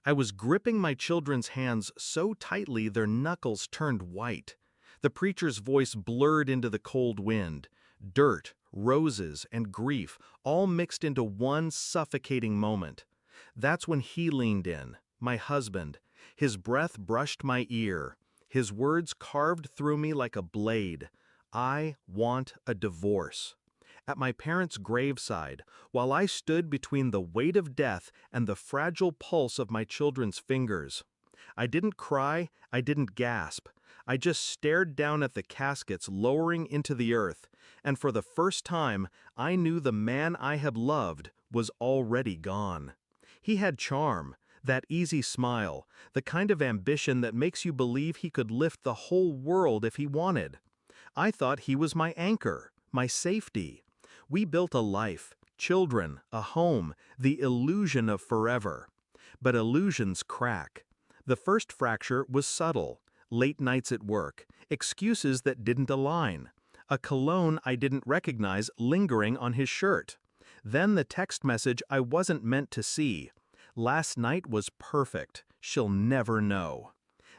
I was gripping my children's hands so tightly their knuckles turned white. The preacher's voice blurred into the cold wind. Dirt, roses, and grief all mixed into one suffocating moment. That's when he leaned in, my husband. His breath brushed my ear. His words carved through me like a blade. I want a divorce. At my parents' graveside, while I stood between the weight of death and the fragile pulse of my children's fingers. I didn't cry, I didn't gasp. I just stared down at the caskets lowering into the earth, and for the first time, I knew the man I had loved was already gone. He had charm, that easy smile, the kind of ambition that makes you believe he could lift the whole world if he wanted. I thought he was my anchor, my safety. We built a life, children, a home, the illusion of forever. But illusions crack. The first fracture was subtle. Late nights at work, excuses that didn't align, a cologne I didn't recognize lingering on his shirt. Then the text message I wasn't meant to see. Last night was perfect. She'll never know.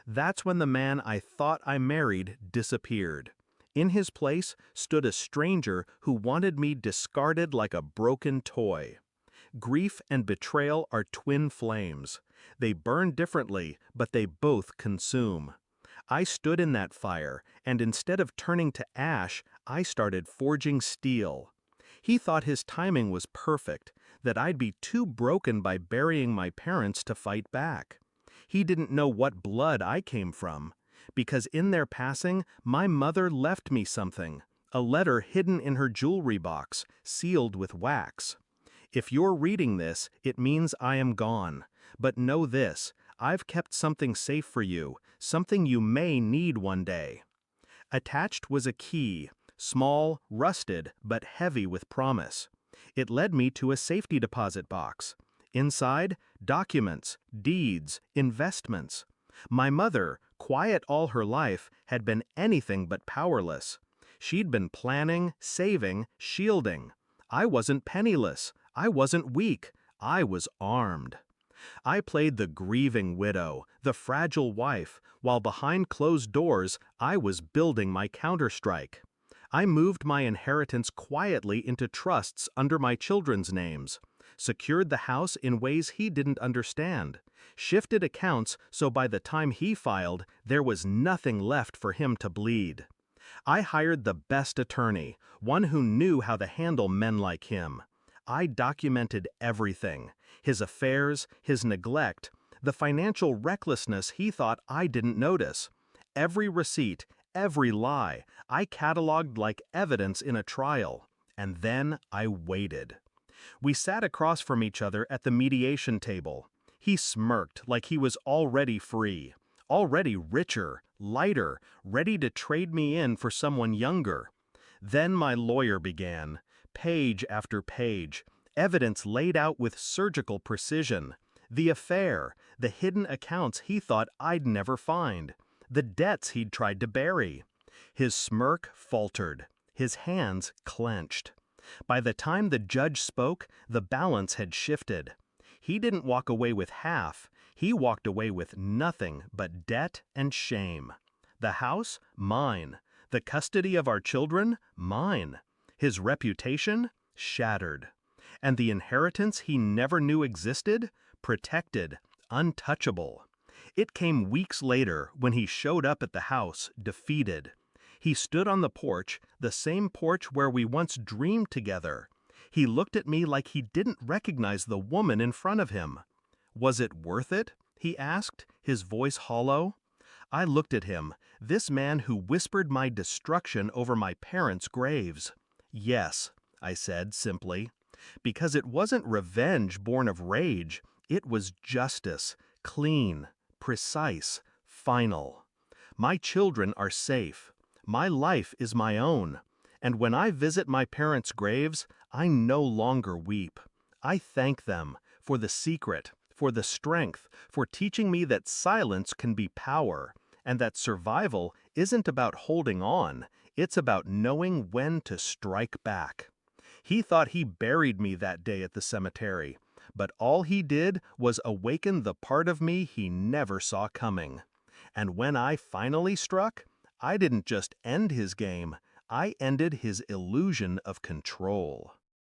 That's when the man I thought I married disappeared. In his place stood a stranger who wanted me discarded like a broken toy. Grief and betrayal are twin flames. They burn differently, but they both consume. I stood in that fire, and instead of turning to ash, I started forging steel. He thought his timing was perfect, that I'd be too broken by burying my parents to fight back. He didn't know what blood I came from, because in their passing, my mother left me something, a letter hidden in her jewelry box, sealed with wax. If you're reading this, it means I am gone. But know this, I've kept something safe for you, something you may need one day. Attached was a key, small, rusted, but heavy with promise. It led me to a safety deposit box. Inside, documents, deeds, investments. My mother, quiet all her life, had been anything but powerless. She'd been planning, saving, shielding. I wasn't penniless. I wasn't weak. I was armed. I played the grieving widow, the fragile wife, while behind closed doors, I was building my counterstrike. I moved my inheritance quietly into trusts under my children's names, secured the house in ways he didn't understand, shifted accounts so by the time he filed, there was nothing left for him to bleed. I hired the best attorney, one who knew how to handle men like him. I documented everything, his affairs, his neglect, the financial recklessness he thought I didn't notice. Every receipt, every lie, I cataloged like evidence in a trial. And then I waited. We sat across from each other at the mediation table. He smirked like he was already free, already richer, lighter, ready to trade me in for someone younger. Then my lawyer began. Page after page, evidence laid out with surgical precision. The affair, the hidden accounts he thought I'd never find, the debts he'd tried to bury. His smirk faltered, his hands clenched. By the time the judge spoke, the balance had shifted. He didn't walk away with half, he walked away with nothing but debt and shame. The house? Mine. The custody of our children? Mine. His reputation? Shattered. And the inheritance he never knew existed? Protected, untouchable. It came weeks later when he showed up at the house, defeated. He stood on the porch, the same porch where we once dreamed together. He looked at me like he didn't recognize the woman in front of him. Was it worth it? He asked, his voice hollow. I looked at him, this man who whispered my destruction over my parents' graves. Yes, I said simply, because it wasn't revenge born of rage, it was justice, clean, precise, final. My children are safe. My life is my own. And when I visit my parents' graves, I no longer weep. I thank them for the secret, for the strength, for teaching me that silence can be power, and that survival isn't about holding on, it's about knowing when to strike back. He thought he buried me that day at the cemetery, but all he did was awaken the part of me he never saw coming. And when I finally struck, I didn't just end his game, I ended his illusion of control.